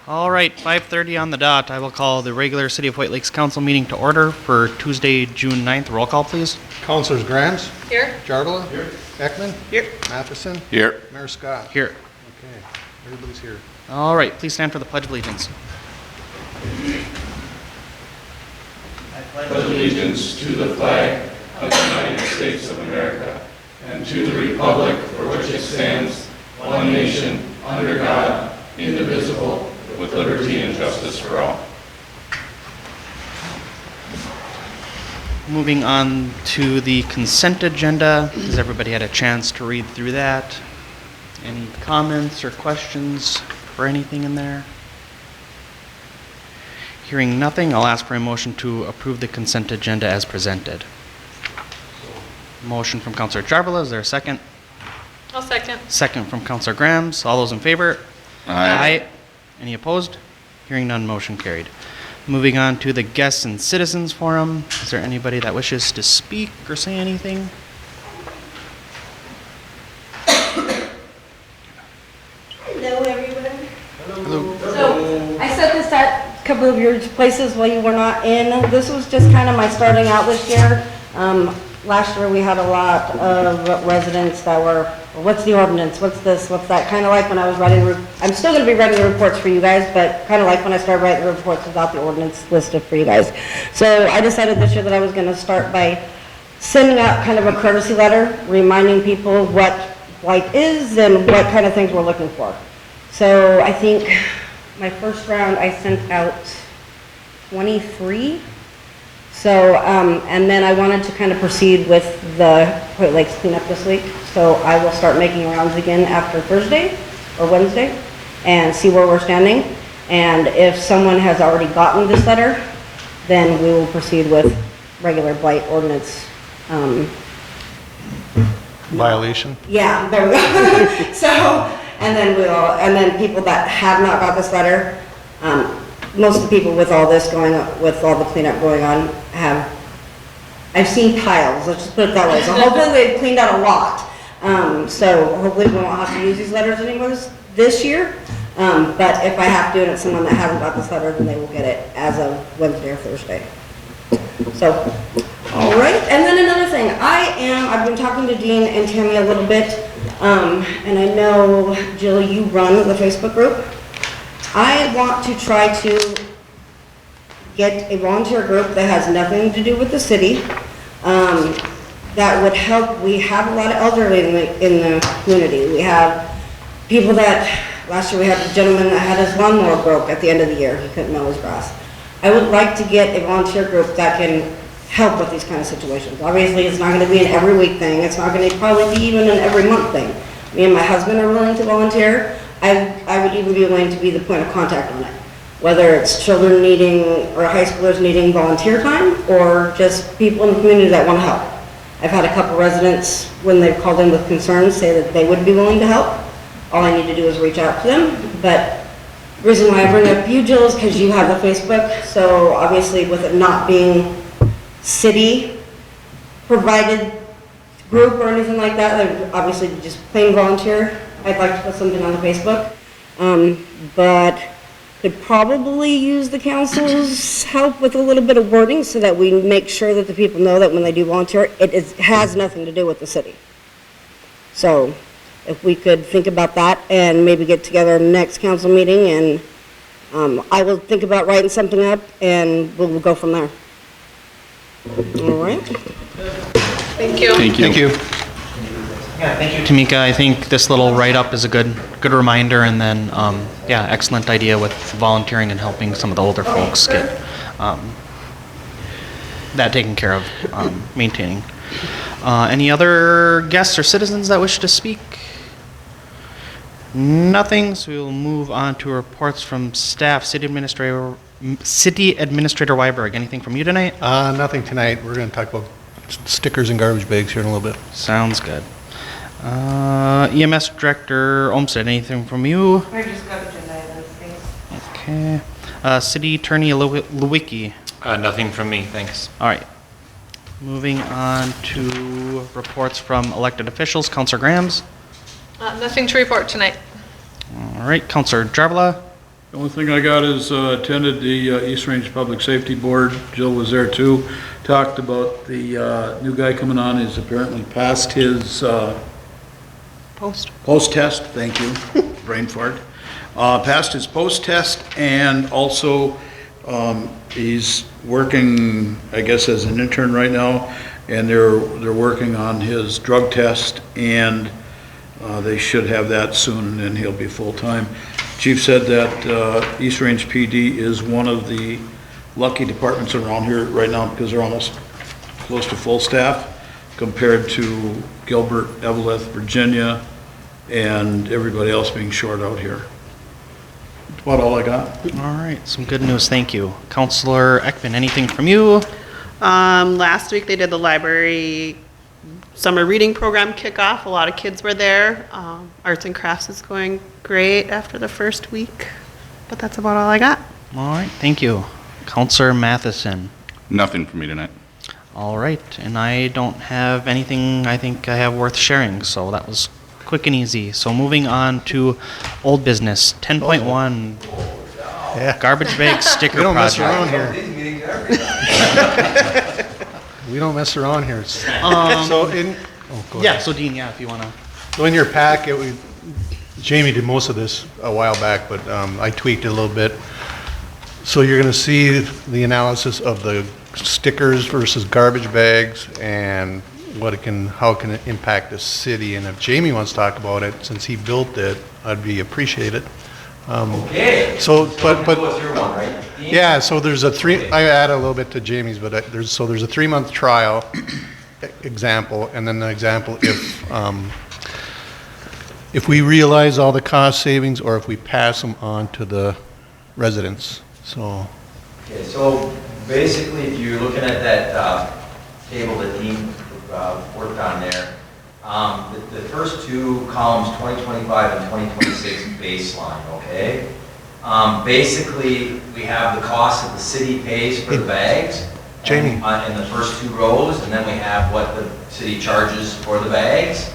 All right, 5:30 on the dot. I will call the regular City of White Lakes Council meeting to order for Tuesday, June 9th. Roll call, please. Councilors Grams? Here. Jardala? Here. Ekman? Here. Matheson? Here. Mayor Scott? Here. Okay, everybody's here. All right, please stand for the Pledge of Allegiance. Pledge allegiance to the flag of the United States of America and to the republic for which it stands, one nation, under God, indivisible, with liberty and justice for all. Moving on to the consent agenda. Has everybody had a chance to read through that? Any comments or questions for anything in there? Hearing nothing, I'll ask for a motion to approve the consent agenda as presented. Motion from Councilor Jarvala. Is there a second? I'll second. Second from Councilor Grams. All those in favor? Aye. Any opposed? Hearing none, motion carried. Moving on to the Guests and Citizens Forum. Is there anybody that wishes to speak or say anything? Hello, everyone. Hello. So I set this at a couple of your places while you were not in. This was just kind of my starting out this year. Last year we had a lot of residents that were, well, what's the ordinance? What's this? What's that? Kind of like when I was writing, I'm still going to be writing the reports for you guys, but kind of like when I started writing the reports without the ordinance listed for you guys. So I decided this year that I was going to start by sending out kind of a courtesy letter, reminding people what blight is and what kind of things we're looking for. So I think my first round I sent out 23. So, and then I wanted to kind of proceed with the White Lakes cleanup this week. So I will start making rounds again after Thursday or Wednesday and see where we're standing. And if someone has already gotten this letter, then we will proceed with regular blight ordinance. Violation? Yeah, there we go. So, and then people that have not got this letter, most of the people with all this going on, with all the cleanup going on, I've seen piles, let's just put it that way. So hopefully they've cleaned out a lot. So hopefully we won't have to use these letters anymore this year. But if I have to and it's someone that hasn't got this letter, then they will get it as of Wednesday or Thursday. So, all right. And then another thing, I've been talking to Dean and Tammy a little bit, and I know, Jill, you run the Facebook group. I want to try to get a volunteer group that has nothing to do with the city, that would help. We have a lot of elderly in the community. We have people that, last year we had a gentleman that had his lawnmower broke at the end of the year. He couldn't mow his grass. I would like to get a volunteer group that can help with these kind of situations. Obviously, it's not going to be an every week thing. It's not going to probably be even an every month thing. Me and my husband are willing to volunteer. I would even be willing to be the point of contact on it. Whether it's children needing, or high schoolers needing volunteer time, or just people in the community that want to help. I've had a couple residents, when they've called in with concerns, say that they would be willing to help. All I need to do is reach out to them. But the reason why I bring up you, Jill, is because you have the Facebook. So obviously with it not being city provided group or anything like that, obviously just plain volunteer, I'd like to put something on the Facebook. But could probably use the council's help with a little bit of wording so that we make sure that the people know that when they do volunteer, has nothing to do with the city. So if we could think about that and maybe get together next council meeting, and I will think about writing something up and we'll go from there. All right. Thank you. Thank you. Thank you. Yeah, thank you, Tamika. I think this little write-up is a good reminder, and then, yeah, excellent idea with volunteering and helping some of the older folks get that taken care of, maintaining. Any other guests or citizens that wish to speak? Nothing, so we'll move on to reports from staff. City Administrator Weiberg, anything from you tonight? Nothing tonight. We're going to talk about stickers and garbage bags here in a little bit. Sounds good. EMS Director Olmsted, anything from you? I just got agenda items, thanks. Okay. City Attorney Lewicki. Nothing from me, thanks. All right. Moving on to reports from elected officials. Councilor Grams. Nothing to report tonight. All right. Councilor Jarvala. The only thing I got is attended the East Range Public Safety Board. Jill was there too. Talked about the new guy coming on. He's apparently passed his post test. Thank you, brain fart. Passed his post test, and also he's working, I guess, as an intern right now. And they're working on his drug test, and they should have that soon, and then he'll be full time. Chief said that East Range PD is one of the lucky departments around here right now because they're almost close to full staff compared to Gilbert, Eveleth, Virginia, and everybody else being short out here. That's about all I got. All right, some good news, thank you. Counselor Ekman, anything from you? Last week they did the library summer reading program kickoff. A lot of kids were there. Arts and crafts is going great after the first week, but that's about all I got. All right, thank you. Counselor Matheson. Nothing for me tonight. All right, and I don't have anything I think I have worth sharing, so that was quick and easy. So moving on to old business, 10.1, Yeah. garbage bag sticker We don't mess project. around here. We don't mess around here. So in, oh, go Yeah, ahead. so Dean, yeah, if you want to. So in your packet, Jamie did most of this a while back, but I tweaked it a little bit. So you're going to see the analysis of the stickers versus garbage bags and how it can impact the city. And if Jamie wants to talk about it, since he built it, I'd be appreciated. Okay. So, but What's your one, right? yeah, so there's I added a little bit to Jamie's, but there's a 3-month trial example, and then the example if we realize all the cost savings or if we pass them on to the residents. So Okay, so basically, if you're looking at that table that Dean worked on there, the first two columns, 2025 and 2026 baseline, okay? Basically, we have the cost that the city pays for the bags. Jamie. In the first two rows, and then we have what the city charges for the bags.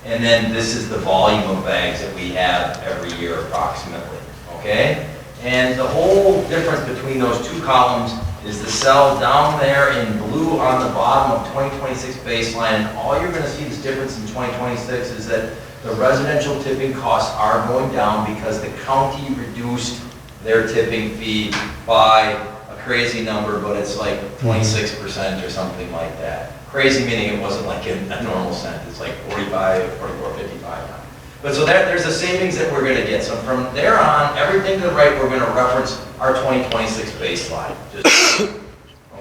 And then this is the volume of bags that we have every year approximately, okay? And the whole difference between those two columns is the cell down there in blue on the bottom of 2026 baseline, and all you're going to see this difference in 2026 is that the residential tipping costs are going down because the county reduced their tipping fee by a crazy number, but it's like 26% or something like that. Crazy meaning it wasn't like in a normal cent, it's like 45, 44, 55 now. But so there's the savings that we're going to get. So from there on, everything to the right, we're going to reference our 2026 baseline.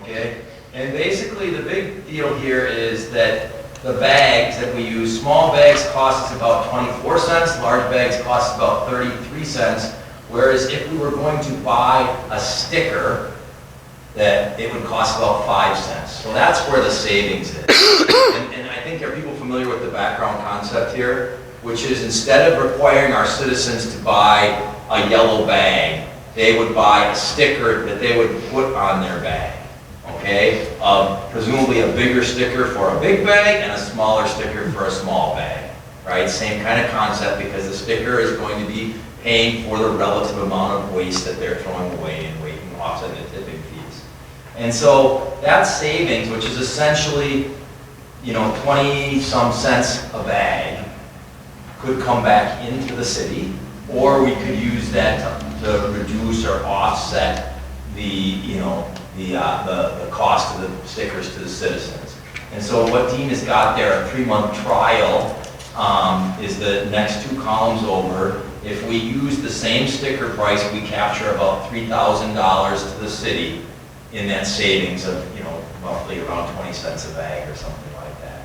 Okay? And basically the big deal here is that the bags that we use, small bags cost us about 24 cents, large bags cost us about 33 cents, whereas if we were going to buy a sticker, that it would cost about 5 cents. So that's where the savings is. And I think, are people familiar with the background concept here? Which is instead of requiring our citizens to buy a yellow bag, they would buy a sticker that they would put on their bag, okay? Presumably a bigger sticker for a big bag and a smaller sticker for a small bag, right? Same kind of concept because the sticker is going to be paying for the relative amount of waste that they're throwing away and offsetting the tipping fees. And so that savings, which is essentially, 20-some cents a bag, could come back into the city, or we could use that to reduce or offset the cost of the stickers to the citizens. And so what Dean has got there, a 3-month trial, is the next two columns over. If we use the same sticker price, we capture about $3,000 to the city in that savings of, roughly around 20 cents a bag or something like that.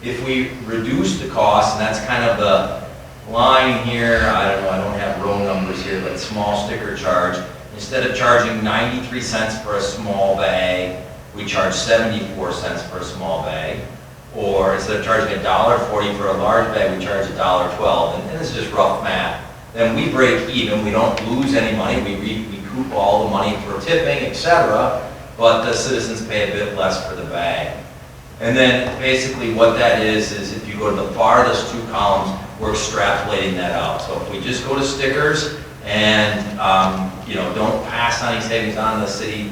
If we reduce the cost, and that's kind of the line here, I don't have row numbers here, but small sticker charge, instead of charging 93 cents for a small bag, we charge 74 cents for a small bag. Or instead of charging $1.40 for a large bag, we charge $1.12. And this is just rough math. Then we break even, we don't lose any money, we recoup all the money for tipping, etc. But the citizens pay a bit less for the bag. And then basically what that is if you go to the farthest two columns, we're extrapolating that out. So if we just go to stickers, and, don't pass any savings on the city,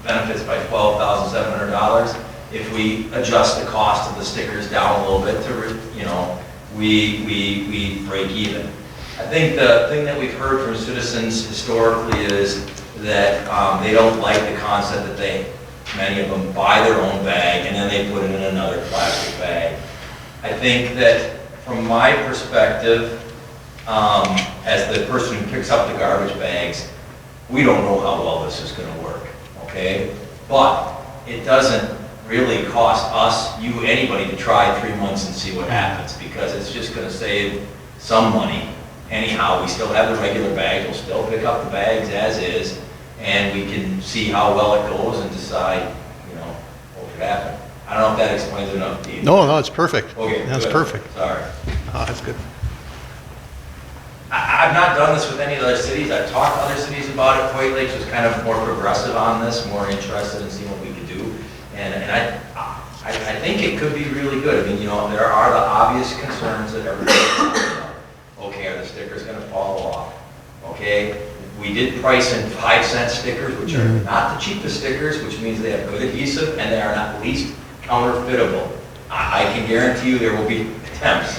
benefits by $12,700. If we adjust the cost of the stickers down a little bit to, we break even. I think the thing that we've heard from citizens historically is that they don't like the concept that many of them buy their own bag and then they put it in another plastic bag. I think that from my perspective, as the person who picks up the garbage bags, we don't know how well this is going to work, okay? But it doesn't really cost us, you, anybody to try 3 months and see what happens, because it's just going to save some money. Anyhow, we still have the regular bags, we'll still pick up the bags as is, and we can see how well it goes and decide, what could happen. I don't know if that explains enough to you. No, it's perfect. Okay, That's good. perfect. Sorry. Oh, that's good. I've not done this with any other cities. I've talked to other cities about it. Hoyt Lakes was kind of more progressive on this, more interested in seeing what we could do. And I think it could be really good. I mean, there are the obvious concerns that everybody talks about. Okay, are the stickers going to fall off? Okay, we did price in 5-cent stickers, which are not the cheapest stickers, which means they have good adhesive and they are not least counterfeitable. I can guarantee you there will be attempts.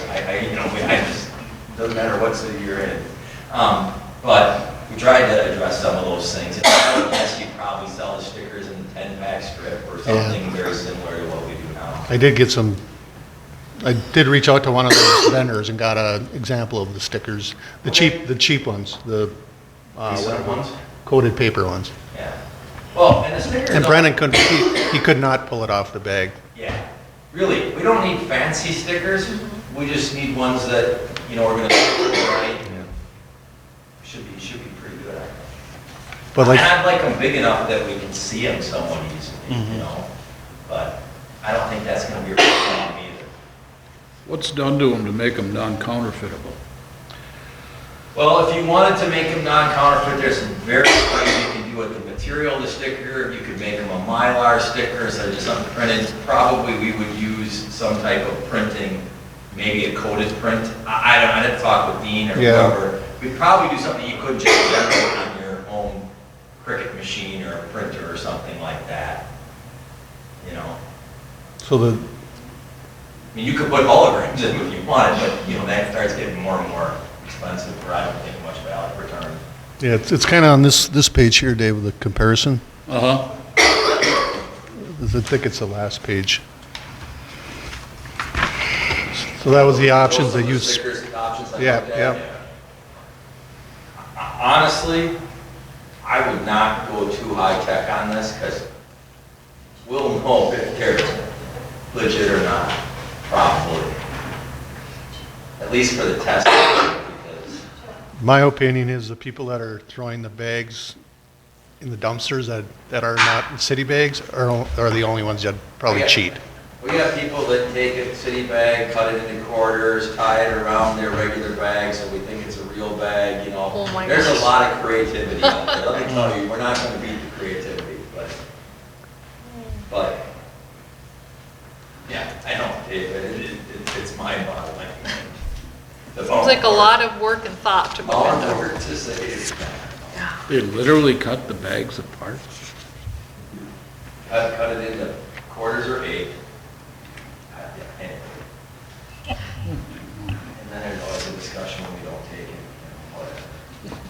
Doesn't matter what city you're in. But we tried to address some of those things. And I would guess you probably sell the stickers in the 10-pack strip or something very similar to what we do now. I did reach out to one of those vendors and got an example of the stickers, the cheap ones, the Recent ones? coated paper ones. Yeah. Well, and the stickers. And Brennan he could not pull it off the bag. Yeah. Really, we don't need fancy stickers. We just need ones that, are going to be right. Should be pretty good. But And I'd like them big enough that we can see them somewhat easily, But I don't think that's going to be a problem either. What's done to them to make them non-counterfeitable? Well, if you wanted to make them non-counterfeit, there's some various ways you can do it. The material of the sticker, you could make them a Mylar sticker instead of just unprinted. Probably we would use some type of printing, maybe a coated print. I'd have to talk with Dean or whoever. We'd probably do something you couldn't just generate on your own Cricut machine or a printer or something like that. So I mean, you could put holograms in if you wanted, but that starts getting more and more expensive for I don't think much value return. yeah, it's kind of on this page here, Dave, with the comparison. Uh-huh. I think it's the last page. So that was the options they used. Stickers, options like Yeah, that. yeah. Honestly, I would not go too high tech on this because we'll know if they're legit or not, probably. At least for the test. Because My opinion is the people that are throwing the bags in the dumpsters that are not city bags are the only ones that probably cheat. we got people that take a city bag, cut it into quarters, tie it around their regular bag so we think it's a real bag, Oh my There's gosh. a lot of creativity out there. Let me tell you, we're not going to beat the creativity, but yeah, I know, it's mind-boggling. Seems like a lot of work and thought to All go I'm into. over to say is They literally cut the bags apart? cut it into quarters or eighth. And then there's always a discussion when we don't take it. Whatever.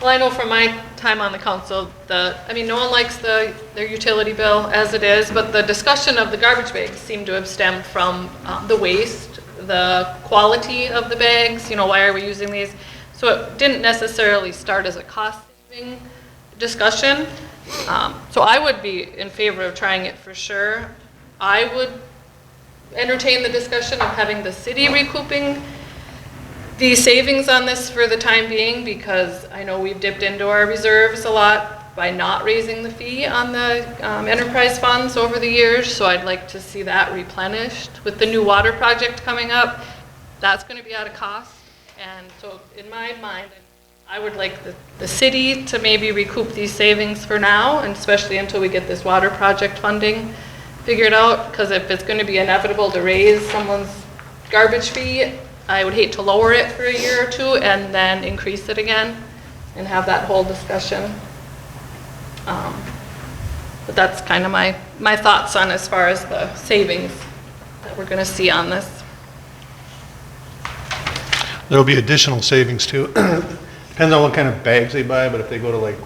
Well, I know from my time on the council, no one likes their utility bill as it is, but the discussion of the garbage bags seemed to have stemmed from the waste, the quality of the bags, why are we using these? So it didn't necessarily start as a cost-saving discussion. So I would be in favor of trying it for sure. I would entertain the discussion of having the city recouping the savings on this for the time being, because I know we've dipped into our reserves a lot by not raising the fee on the enterprise funds over the years, so I'd like to see that replenished. With the new water project coming up, that's going to be at a cost, and so in my mind, I would like the city to maybe recoup these savings for now, and especially until we get this water project funding figured out, because if it's going to be inevitable to raise someone's garbage fee, I would hate to lower it for a year or two and then increase it again and have that whole discussion. But that's kind of my thoughts on as far as the savings that we're gonna see on this. There'll be additional savings too. Depends on what kind of bags they buy, but if they go to like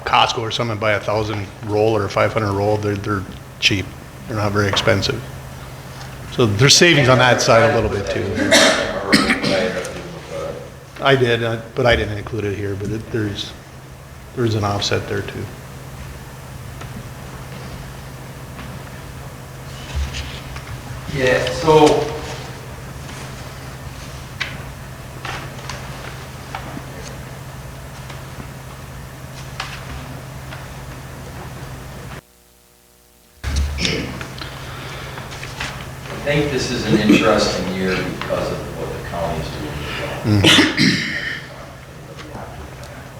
Costco or something and buy 1,000 roll or 500 roll, they're cheap. They're not very expensive. So there's savings on that side a little bit too. I did, but I didn't include it here, but there's an offset there too. Yeah, so I think this is an interesting year because of what the county is doing.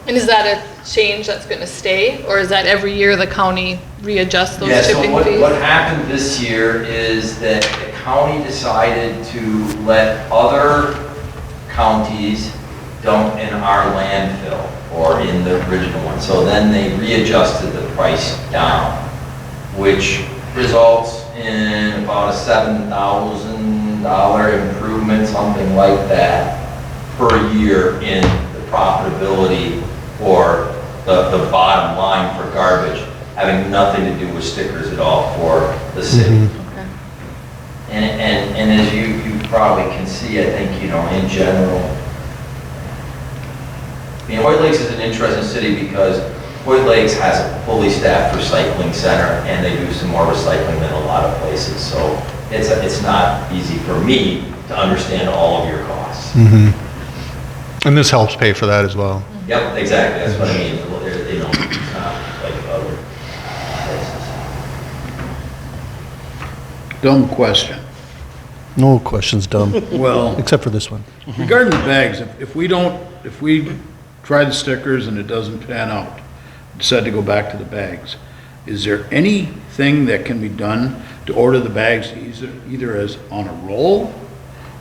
And is that a change that's gonna stay, or is that every year the county readjusts those Yeah, so tipping what fees? happened this year is that the county decided to let other counties dump in our landfill or in the original one. So then they readjusted the price down, which results in about a $7,000 improvement, something like that, per year in the profitability or the bottom line for garbage, having nothing to do with stickers at all for the city. Okay. And as you probably can see, I think, in general, Hoyt Lakes is an interesting city because Hoyt Lakes has a fully staffed recycling center, and they do some more recycling than a lot of places. So it's not easy for me to understand all of your costs. And this helps pay for that as well. Yep, exactly. That's what I mean. It's not like other places. Dumb question. No questions dumb, Well, except for this one. regarding the bags, if we try the stickers and it doesn't pan out, decide to go back to the bags, is there anything that can be done to order the bags either as on a roll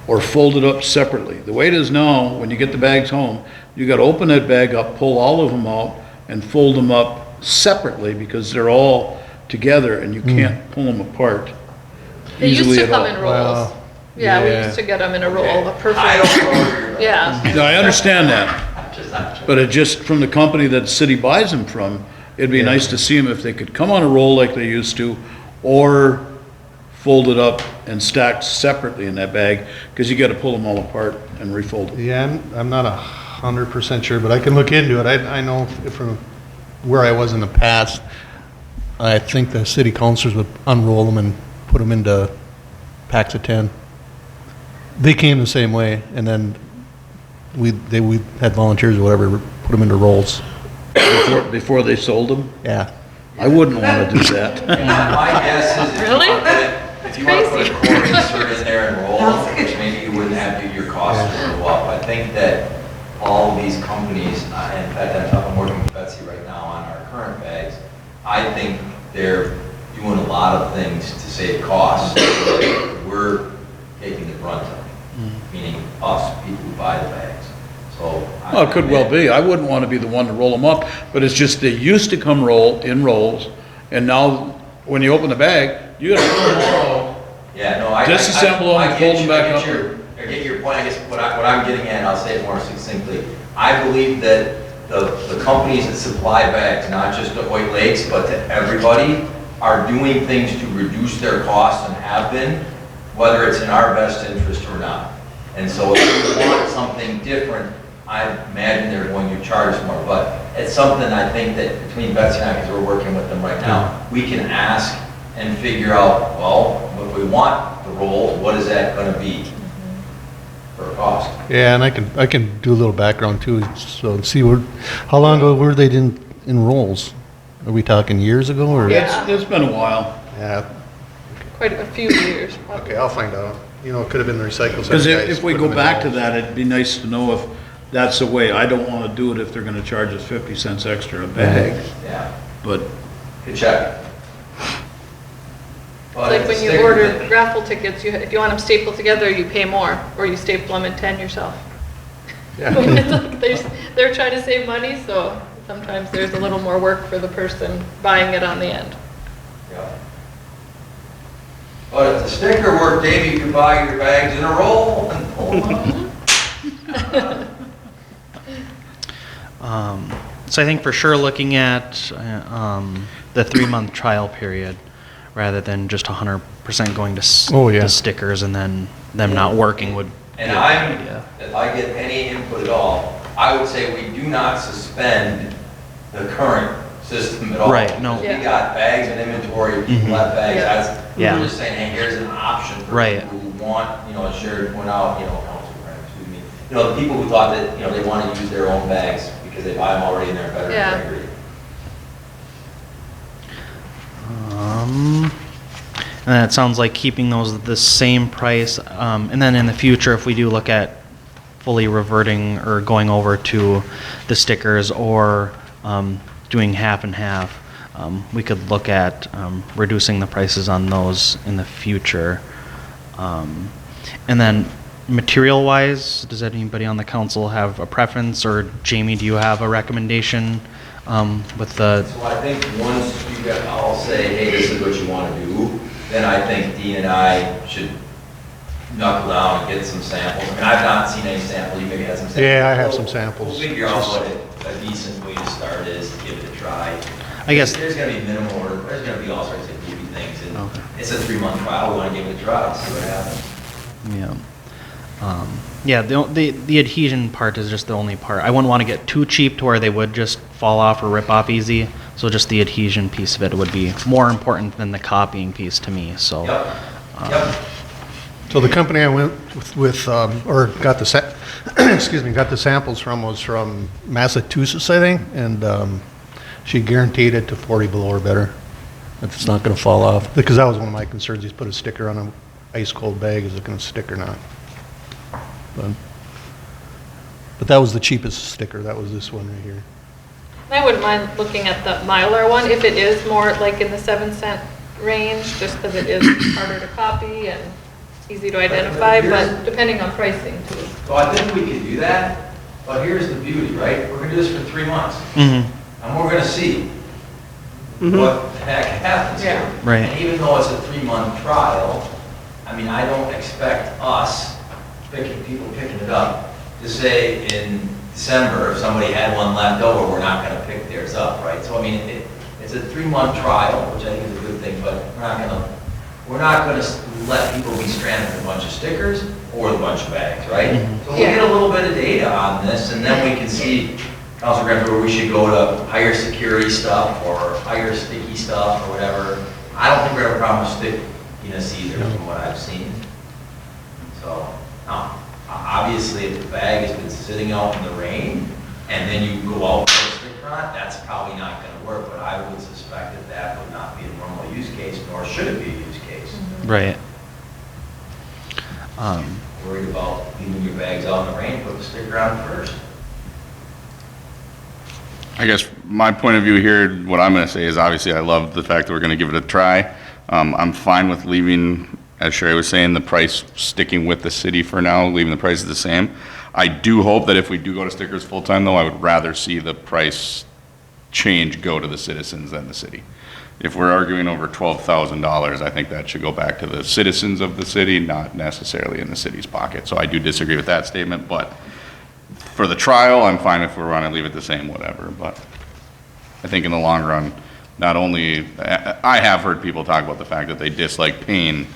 or folded up separately? The way it is now, when you get the bags home, you gotta open that bag up, pull all of them out, and fold them up separately because they're all together and you can't pull them apart They used easily to at come all. in rolls. Wow. Yeah, we Yeah. used to get them in a roll, a I perfect, don't know where you're yeah. No, I understand that, Just not. but it just, from the company that the city buys them from, it'd be nice to see them if they could come on a roll like they used to, or folded up and stacked separately in that bag, because you gotta pull them all apart and refold them. Yeah, I'm not 100% sure, but I can look into it. I know from where I was in the past, I think the city councilors would unroll them and put them into packs of 10. They came the same way, and then we had volunteers or whatever, put them into rolls. Before they sold them? Yeah. I wouldn't wanna do that. My guess is Really? if you want to put a core insert in there and roll them, which maybe you wouldn't have to, your costs would go up. I think that all of these companies, in fact, I'm working with Betsy right now on our current bags. I think they're doing a lot of things to save costs. We're taking the brunt of it, meaning us, people who buy the bags. So. Well, it could well be. I wouldn't want to be the one to roll them up, but it's just they used to come in rolls, and now when you open the bag, you gotta pull them all out. Yeah, no, Disassemble them, I get fold them you- back up. I get your point. I guess what I'm getting at, I'll say it more succinctly. I believe that the companies that supply bags, not just to Hoyt Lakes, but to everybody, are doing things to reduce their costs and have been, whether it's in our best interest or not. And so if you want something different, I imagine they're going to charge us more. But it's something I think that between Betsy and I, because we're working with them right now, we can ask and figure out, well, if we want the roll, what is that going to be for a cost? Yeah, and I can do a little background too, so see how long ago were they in rolls? Are we talking years ago or? Yeah. It's been a while. Yeah, Quite a few years, probably. okay, I'll find out. It could have been the recycle center Because guys if we put go them in back to rolls. that, it'd be nice to know if that's the way. I don't want to do it if they're going to charge us 50 cents extra a bag, Yeah, but good check. But like it's when a you sticker order that- raffle tickets, if you want them stapled together, you pay more, or you staple them in 10 yourself. It's like they're trying to save money, so sometimes there's a little more work for the person buying it on the end. Yeah. But if the sticker worked, Dave, you could buy your bags in a roll and pull them out. So I think for sure looking at the 3-month trial period rather than just 100% going to, Oh, yeah. to stickers and then them not working would. And yeah. if I get any input at all, I would say we do not suspend the current system at all. Right, no. Because we got bags in inventory, people have bags, Yeah. that's, Yeah. we're just saying, hey, here's an option for Right. people who want, as Sherry pointed out, excuse me, the people who thought that, they want to use their own bags because they buy them already and they're better Yeah. integrity. And then it sounds like keeping those the same price, and then in the future, if we do look at fully reverting or going over to the stickers or doing half and half, we could look at reducing the prices on those in the future. And then material-wise, does anybody on the council have a preference, or Jamie, do you have a recommendation with the? So I think once you get, I'll say, hey, this is what you want to do, then I think Dean and I should knuckle down and get some samples. I mean, I've not seen any samples, you maybe have some samples. Yeah, I have some samples. We'll figure out what a decent way to start is, to give it a try. I guess. There's gonna be minimal order, there's gonna be all sorts of goofy things, and Okay. it's a 3-month trial, we wanna give it a try, see what happens. Yeah. The adhesion part is just the only part. I wouldn't want to get too cheap to where they would just fall off or rip off easy. So just the adhesion piece of it would be more important than the copying piece to me. So. Yep, yep. So the company I went with or got the got the samples from was from Massachusetts, I think, and she guaranteed it to 40 below or better. That it's not going to fall off. Because that was one of my concerns. He's put a sticker on an ice cold bag. Is it going to stick or not? But that was the cheapest sticker. That was this one right here. I wouldn't mind looking at the Mylar one, if it is more like in the 7-cent range, just because it is harder to copy and easy to identify, but depending on pricing too. So I think we could do that, but here's the beauty, right? We're gonna do this for 3 months, Mm-hmm. and we're gonna see what the heck happens here. Yeah. Right. And even though it's a 3-month trial, I mean, I don't expect us, people picking it up, to say in December, if somebody had one left over, we're not gonna pick theirs up, right? So I mean, it's a 3-month trial, which I think is a good thing, but we're not gonna let people be stranded with a bunch of stickers or a bunch of bags, right? So we'll get a little bit of data on this, and then we can see, Councilor Grant, where we should go to higher security stuff or higher sticky stuff or whatever. I don't think we have a problem with stickiness either, from what I've seen. So, obviously, if the bag has been sitting out in the rain, and then you go out for a sticker on it, that's probably not gonna work, but I would suspect that that would not be a normal use case, nor should it be a use case. Right. Worried about leaving your bags out in the rain, put the sticker on first. I guess my point of view here, what I'm going to say is obviously I love the fact that we're going to give it a try. I'm fine with leaving, as Sherry was saying, the price sticking with the city for now, leaving the prices the same. I do hope that if we do go to stickers full-time though, I would rather see the price change go to the citizens than the city. If we're arguing over $12,000, I think that should go back to the citizens of the city, not necessarily in the city's pocket. So I do disagree with that statement, but for the trial, I'm fine if we want to leave it the same, whatever. But I think in the long run, not only, I have heard people talk about the fact that they dislike paying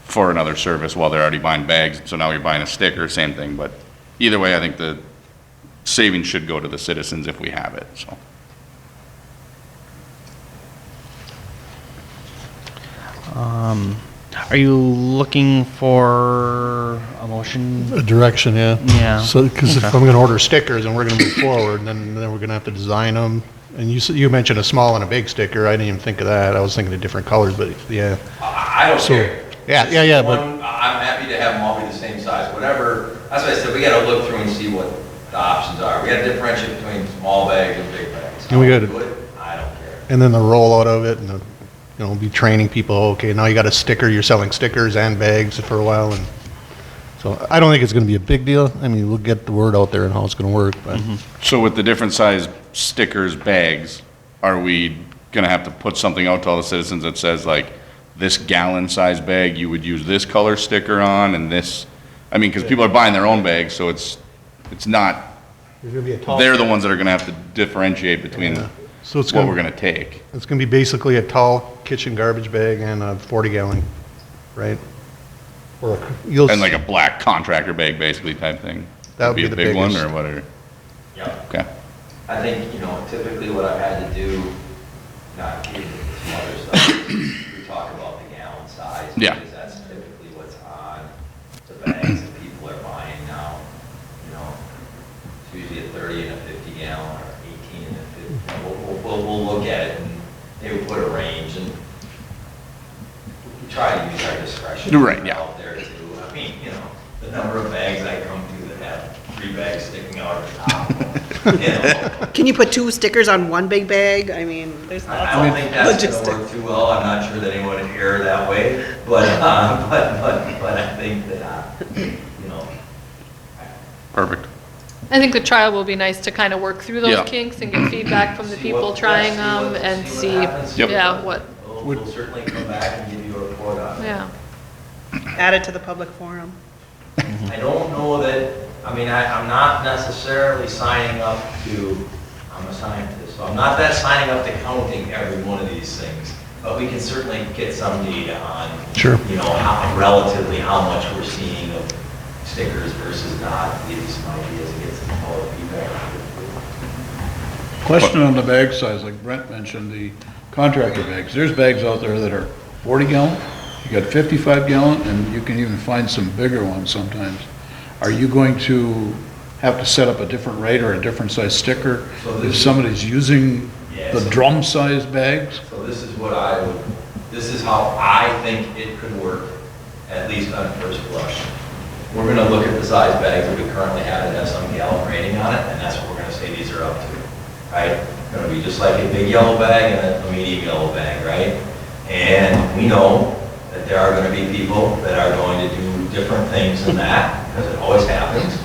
for another service while they're already buying bags, so now you're buying a sticker, same thing. But either way, I think the savings should go to the citizens if we have it, so. Are you looking for a motion? A direction, yeah. Yeah. So, because if Okay. I'm gonna order stickers and we're gonna move forward, then we're gonna have to design them. And you mentioned a small and a big sticker. I didn't even think of that. I was thinking of different colors, but yeah. I don't So, care. yeah, but I'm happy to have them all be the same size, whatever. That's why I said, we gotta look through and see what the options are. We gotta differentiate between small bags and big bags. And we gotta- How do it? I don't care. and then the rollout of it and the you know, be training people, okay, now you got a sticker, you're selling stickers and bags for a while, and so I don't think it's gonna be a big deal. I mean, we'll get the word out there and how it's gonna work, but So with the different size stickers, bags, are we gonna have to put something out to all the citizens that says like, this gallon size bag, you would use this color sticker on and this? I mean, because people are buying their own bags, so it's not, there's gonna be a tall. they're the ones that are gonna have to differentiate between Yeah. So it's what gonna, we're gonna take. it's gonna be basically a tall kitchen garbage bag and a 40-gallon, right? Or you'll. And like a black contractor bag basically type thing? That would be a the big one biggest. or what are? Yeah. Okay. I think, you know, typically what I've had to do, not getting into some other stuff, we talk about the gallon size. Yeah. Because that's typically what's on the bags that people are buying now. You know, it's usually a 30 and a 50 gallon or 18 and a 50. You know, we'll look at it and maybe put a range and we try to use our discretion. Right, yeah. Out there too. I mean, you know, the number of bags I come to that have 3 bags sticking out of the top. You know. Can you put 2 stickers on one big bag? I mean, there's lots I don't of think that's logistics. gonna work too well, I'm not sure that anyone would err that way, but I think that, you know, Perfect. I think the trial will be nice to kind of work through those Yeah. kinks and get feedback from the people trying them and see, Yep. yeah, what, We'll certainly come back and give you a report on it. yeah. Add it to the public forum. I don't know that, I mean, I'm not necessarily signing up to, I'm a scientist, so I'm not that signing up to counting every one of these things, but we can certainly get some data on, Sure. you know, how, relatively how much we're seeing of stickers versus not, give you some ideas and get some public feedback. Question on the bag size, like Brent mentioned, the contractor bags. There's bags out there that are 40 gallon, you got 55 gallon, and you can even find some bigger ones sometimes. Are you going to have to set up a different rate or a different size sticker So if this is- somebody's using Yeah, the so- drum size bags? So this is what I would, this is how I think it could work, at least on first blush. We're gonna look at the size bags that we currently have that have some gallon rating on it, and that's what we're gonna say these are up to, right? Gonna be just like a big yellow bag and a medium yellow bag, right? And we know that there are gonna be people that are going to do different things than that, because it always happens.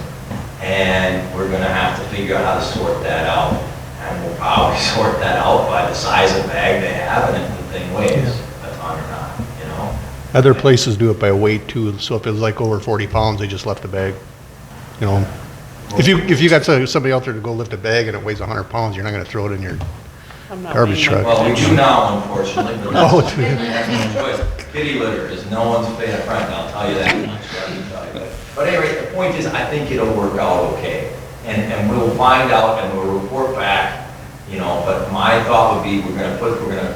And we're gonna have to figure out how to sort that out. And we'll probably sort that out by the size of bag they have and if the thing weighs a ton or not, you know? Other places do it by weight too, so if it was like over 40 pounds, they just left a bag. You know, if you got somebody out there to go lift a bag and it weighs 100 pounds, you're not gonna throw it in your I'm not garbage weighing truck. Well, we do now, unfortunately, but Oh, that's, do you? that's no choice. Kitty litter is no one's favorite friend, I'll tell you that much. I can tell you that. But anyway, the point is, I think it'll work out okay. And we'll find out and we'll report back, you know, but my thought would be, we're gonna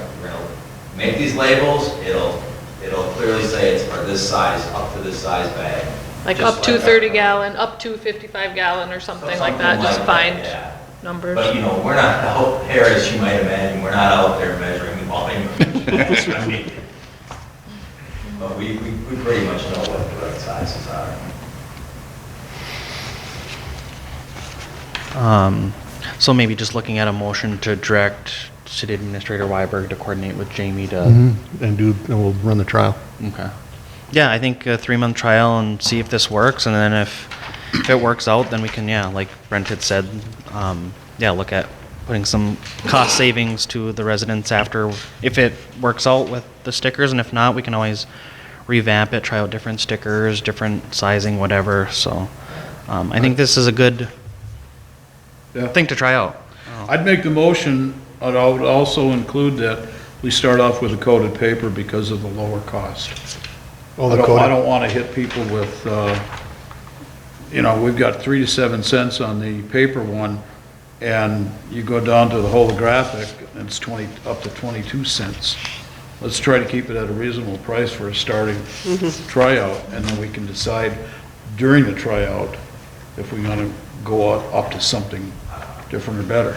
make these labels, it'll clearly say it's for this size, up to this size bag. Like Just up to that. 30 gallon, up to 55 gallon or something like that, just find yeah. numbers. But, you know, we're not out there, as you might imagine, we're not out there measuring the volume. I mean, but we pretty much know what the right sizes are. So maybe just looking at a motion to direct City Administrator Weiberg to coordinate with Jamie to, and we'll run the trial. okay. Yeah, I think a 3-month trial and see if this works, and then if it works out, then we can, yeah, like Brent had said, yeah, look at putting some cost savings to the residents after, if it works out with the stickers, and if not, we can always revamp it, try out different stickers, different sizing, whatever, so, I think this is a good Yeah. thing to try out. I'd make the motion, and I would also include that we start off with a coated paper because of the lower cost. Oh, I the don't code, want to hit people with, you know, we've got 3 to 7 cents on the paper one, and you go down to the holographic, and it's up to 22 cents. Let's try to keep it at a reasonable price for a starting tryout, and then we can decide during the tryout if we're going to go up to something different or better.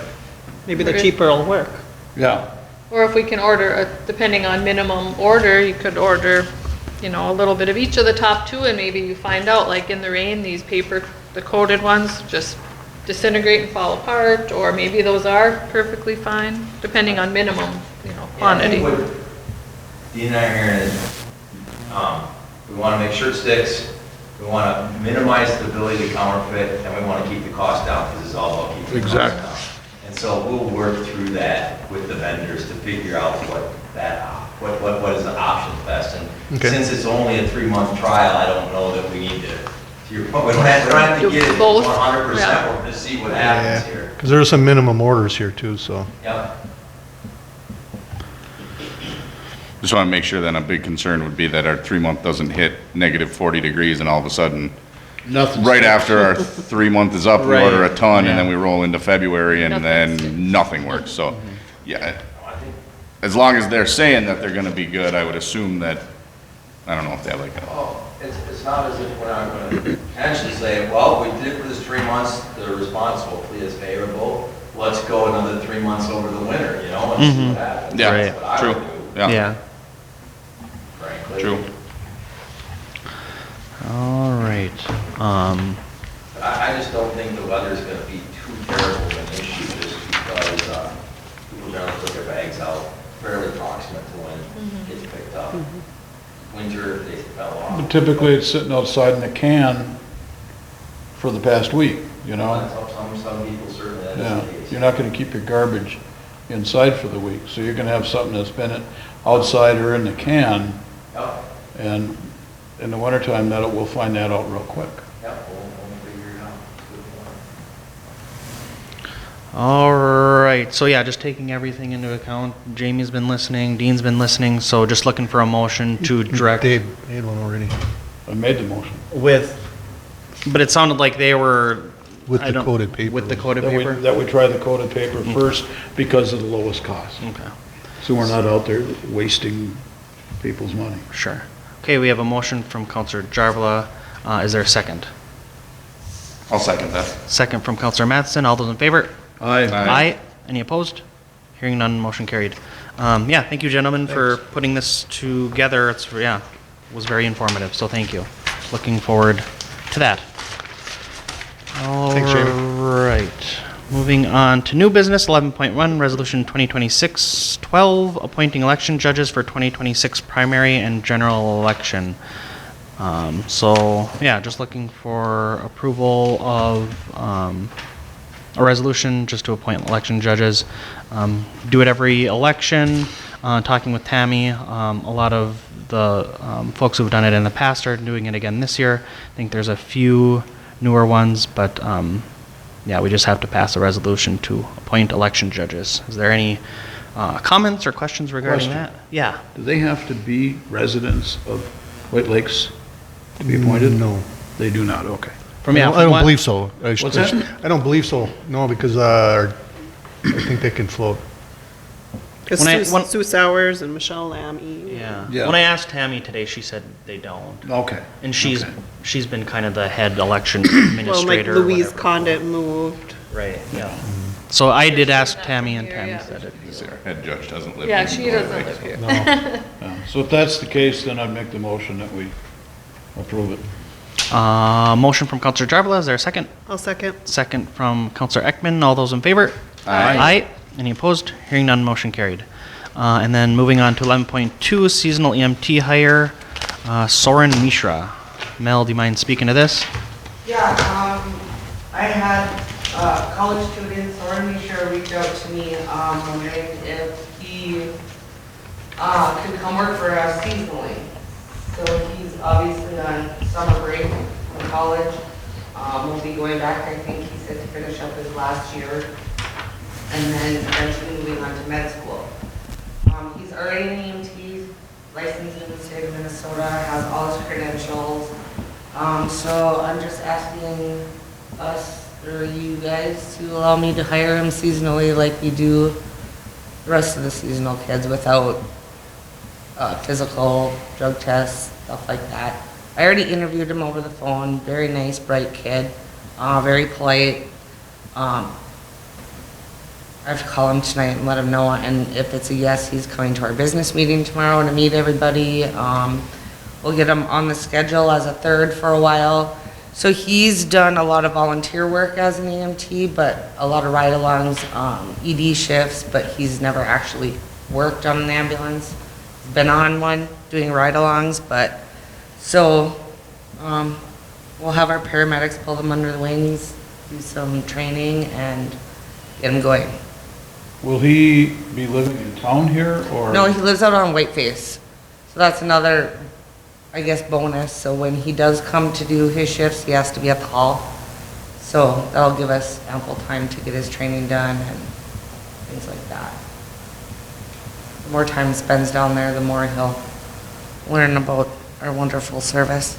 Maybe the Okay. cheaper will work. Yeah, Or if we can order, depending on minimum order, you could order, you know, a little bit of each of the top 2, and maybe you find out, like in the rain, these paper, the coated ones just disintegrate and fall apart, or maybe those are perfectly fine, depending on minimum, you know, Yeah, I think quantity. Dean and I are hearing is, we want to make sure it sticks, we want to minimize the ability to counterfeit, and we want to keep the cost down, because it's all about keeping the cost Exactly. down. And so we'll work through that with the vendors to figure out what is the option best. And Okay. since it's only a 3-month trial, I don't know that we need to your point, we don't have to get it Both, 100%, yeah. we're going to see what happens here. Because there are some minimum orders here too, so. Yep. Just want to make sure then a big concern would be that our 3-month doesn't hit negative 40 degrees and all of a sudden, Nothing. right after our 3-month is up, we Right. order a ton and Yeah. then we roll into February and Nothing sticks. then nothing works. So, Mm-hmm. yeah, as long as they're saying that they're going to be good, I would assume that, I don't know if they have like a, Well, it's not as if we're not going to potentially say, well, we did it for this 3 months, the response hopefully is favorable. Let's go another 3 months over the winter, you know, and see what happens. Yeah, That's what I true. would do, yeah, frankly. true. All right. But I just don't think the weather's going to be too terrible of an issue just because people generally put their bags out fairly proximate to when it gets picked up. Winter, they fell off. But typically, it's sitting outside in a can for the past week, you know? Some people certainly, that Yeah, is the case. you're not gonna keep your garbage inside for the week, so you're gonna have something that's been outside or in the can, Yep, and in the wintertime, we'll find that out real quick. yep, we'll figure it out. Good point. All right. So yeah, just taking everything into account. Jamie's been listening. Dean's been listening. So just looking for a motion to direct. Dave made one already. I made the motion. But it sounded like they were With I the don't- coated paper. With the coated That we, paper. that we try the coated paper first because of the lowest cost. Okay. So we're not out there wasting people's money. Sure. Okay, we have a motion from Councillor Jarvala. Is there a second? I'll second that. Second from Councillor Matheson. All those in favor? Aye. Aye. Any opposed? Hearing none, motion carried. Yeah, thank you, gentlemen, for putting this together. It's, yeah, was very informative, so thank you. Looking forward to that. Thanks, Jamie. All right. Moving on to new business, 11.1, Resolution 2026-12, appointing election judges for 2026 primary and general election. So, yeah, just looking for approval of a resolution just to appoint election judges. Do it every election. Talking with Tammy, a lot of the folks who've done it in the past are doing it again this year. I think there's a few newer ones, but yeah, we just have to pass a resolution to appoint election judges. Is there any comments or questions regarding Question. that? Yeah. Do they have to be residents of White Lakes to be appointed? No. They do not, okay. From, I yeah, don't- from I don't what- believe so. What's that? I don't believe so, no, because I think they can float. Because When I- Sue when- Sue Sowers and Michelle Lammy. Yeah. Yeah. When I asked Tammy today, she said they don't. Okay. And she's Okay. she's been kind of the head election Well, like administrator. or Louise whatever. Condit moved. Right, yeah. So I did ask Not Tammy, from and here, Tammy yeah. said it. Our head judge doesn't live. Yeah, in she Illinois, doesn't live so- here. No. Yeah. So if that's the case, then I'd make the motion that we approve it. Motion from Councillor Jarvala, is there a second? I'll second. Second from Councillor Ekman, all those in favor? Aye. Aye. Any opposed? Hearing none, motion carried. And then moving on to 11.2, seasonal EMT hire, Soren Mishra. Mel, do you mind speaking to this? Yeah, I had a college student, Soren Misha, reach out to me, wondering if he could come work for us seasonally. So he's obviously on summer break from college. Will be going back, I think he said, to finish up his last year, and then eventually moving on to med school. He's already an EMT, licensed in the state of Minnesota, has all his credentials. So I'm just asking us, or you guys, to allow me to hire him seasonally like we do the rest of the seasonal kids without physical, drug tests, stuff like that. I already interviewed him over the phone, very nice, bright kid, very polite. I have to call him tonight and let him know, and if it's a yes, he's coming to our business meeting tomorrow to meet everybody. We'll get him on the schedule as a third for a while. So he's done a lot of volunteer work as an EMT, but a lot of ride-alongs, ED shifts, but he's never actually worked on an ambulance. He's been on one doing ride-alongs, but, so, we'll have our paramedics pull them under the wings, do some training, and get them going. Will he be living in town here, or? No, he lives out on Whiteface, so that's another, I guess, bonus. So when he does come to do his shifts, he has to be at the hall. So that'll give us ample time to get his training done and things like that. The more time he spends down there, the more he'll learn about our wonderful service.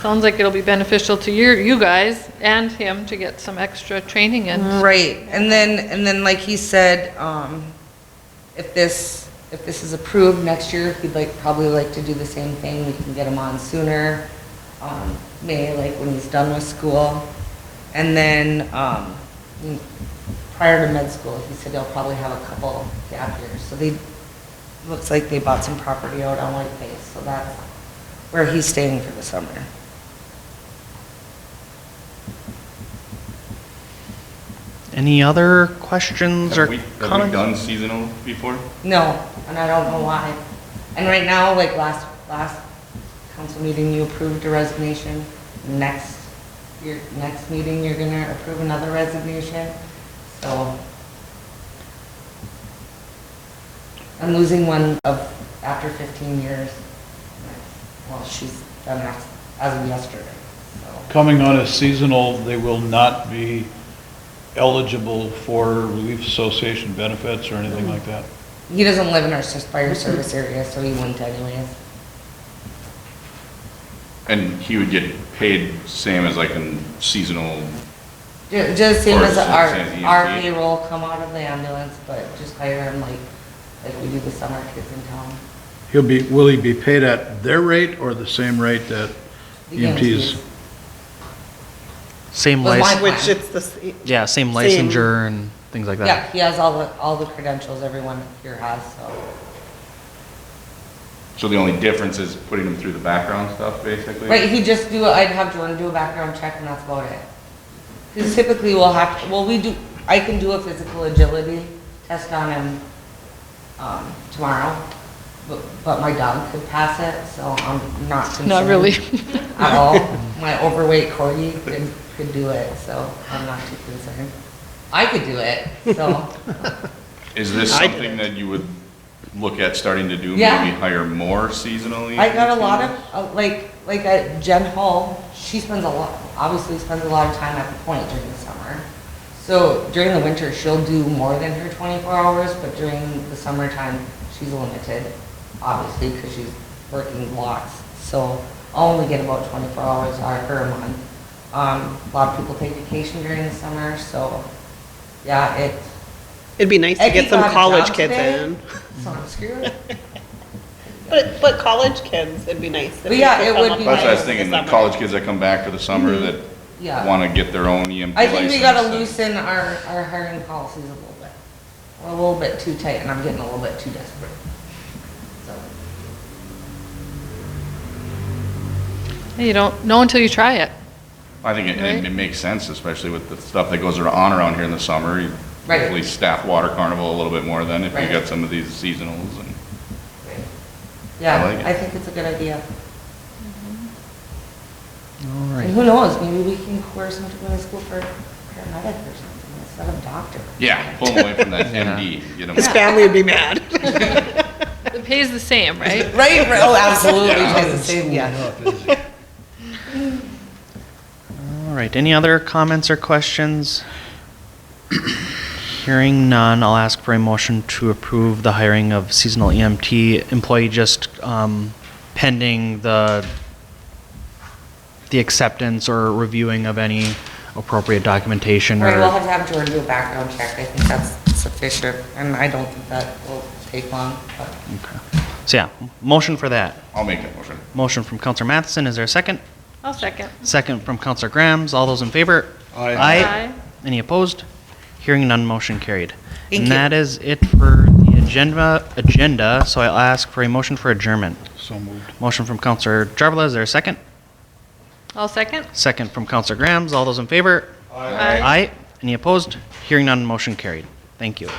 Sounds like it'll be beneficial to you guys and him to get some extra training in. Right, and then like he said, if this is approved next year, he'd probably like to do the same thing. We can get him on sooner, May, like when he's done with school. And then, prior to med school, he said he'll probably have a couple gap years. So looks like they bought some property out on Whiteface, so that's where he's staying for the summer. Any other questions or Have we comments? done seasonal before? No, and I don't know why. And right now, like last council meeting, you approved a resignation. Your next meeting, you're gonna approve another resignation. So I'm losing one after 15 years. Well, she's done as of yesterday. So. Coming on as seasonal, they will not be eligible for Relief Association benefits or anything like that? He doesn't live in our fire service area, so he wouldn't anyways. And he would get paid same as like a seasonal, Just same Or as same as our EMT. payroll come out of the ambulance, but just hire him like we do the summer kids in town. Will he be paid at their rate or the same rate that The EMTs? Same Was license, mine- Which it's the, yeah, same Same. licensure and things like that. Yeah, he has all the credentials everyone here has, so. so the only difference is putting him through the background stuff, basically? Right, I'd have Jordan do a background check and that's about it. Because typically I can do a physical agility test on him, tomorrow, but my dog could pass it, so I'm not concerned. Not really. At all. My overweight corgi could do it, so I'm not too concerned. I could do it, so. Is this something that you would look at starting to do? Yeah. Maybe hire more seasonally? I got a lot of, like Jen Hall, obviously spends a lot of time at the point during the summer. So during the winter, she'll do more than her 24 hours, but during the summertime, she's limited, obviously, because she's working lots. So I'll only get about 24 hours out of her a month. A lot of people take vacation during the summer, so yeah, it'd be nice to Eddie get some got a college job kids today, in. so I'm screwed. But college kids, it'd be nice. if But we yeah, could it come would up be with That's what I was nice. thinking, the the college kids that come back for the summer that Yeah. want to get their own EMT I license. think we gotta and- loosen our hiring policies a little bit. We're a little bit too tight, and I'm getting a little bit too desperate. So, You don't know until you try it. I think it Right. makes sense, especially with the stuff that goes on around here in the summer. You Right. hopefully staff water carnival a little bit more then if you Right. got some of these seasonals and. yeah, like it. I think it's a good idea. All And right. who knows, maybe we can coerce them to go to school for paramedic or something instead of doctor. Yeah, pull them away from that MD, get them. His family would be mad. It pays the same, right? Right, oh, absolutely, Yeah. it's the same, yeah. All right, any other comments or questions? Hearing none, I'll ask for a motion to approve the hiring of seasonal EMT employee just pending the acceptance or reviewing of any appropriate documentation Right, we'll or, have Jordan do a background check, I think that's sufficient, and I don't think that will take long, but. okay. So yeah, motion for that. I'll make that motion. Motion from Counselor Matheson, is there a second? I'll second. Second from Counselor Grams, all those in favor? Aye. Aye. Any opposed? Hearing none, motion carried. Thank And you. that is it for the agenda, so I'll ask for a motion for adjournment. So moved. Motion from Counselor Jarvala, is there a second? I'll second. Second from Counselor Grams, all those in favor? Aye. Aye. Any opposed? Hearing none, motion carried. Thank you.